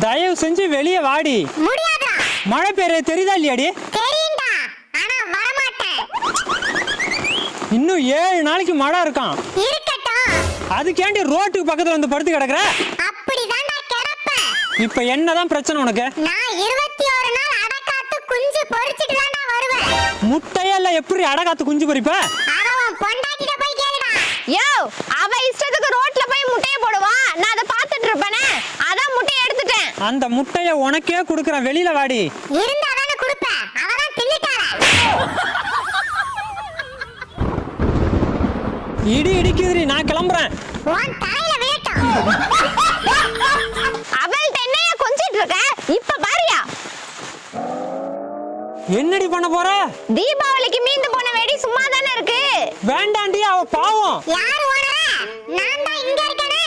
தயவு செஞ்சு வெளியே வாடி. முடியாதுடா. மழை பெய்ய தெரியுதா இல்லையாடி? தெரியும்டா, ஆனா வர மாட்டேன். இன்னும் 7 நாளைக்கு மழை இருக்கான். இருக்கட்டும். அதுக்கேண்டி ரோட்டுக்கு பக்கத்துல வந்து படுத்து கிடக்குற? அப்படிதான்டா கிடப்பேன். இப்ப என்னதான் பிரச்சனை உனக்கு? நான் 21 நாள் அடக்காத்து குஞ்சு பொரிச்சிட்டு தான்டா வருவேன். முட்டையல்ல எப்படி அடகாத்து குஞ்சு பொரிப்ப? அவன் பொண்டாட்டிட்ட போய் கேளுடா. யோ, அவ இஷ்டத்துக்கு ரோட்ல போய் முட்டைய போடுவான். நான் அத பாத்துட்டு இருப்பேனே. அதான் முட்டைய எடுத்துட்டேன். அந்த முட்டைய உனக்கே குடுக்குறேன், வெளியில வாடி. இருந்தா தானே கொடுப்பேன். அவதான் தின்னுட்டாளே. இடி இடிக்குதுடி, நான் கிளம்புறேன். உன் தலையில விழட்டும். அவள்ட்ட என்னைய கொஞ்சிட்டு இருக்க? இப்ப பாரியா? என்னடி பண்ண போற? தீபாவளிக்கு மீந்து போன வெடி சும்மா தானே இருக்கு. வேண்டாண்டி, அவ பாவம். யாரு ஓனர? நான் தான் இங்க இருக்கேனே.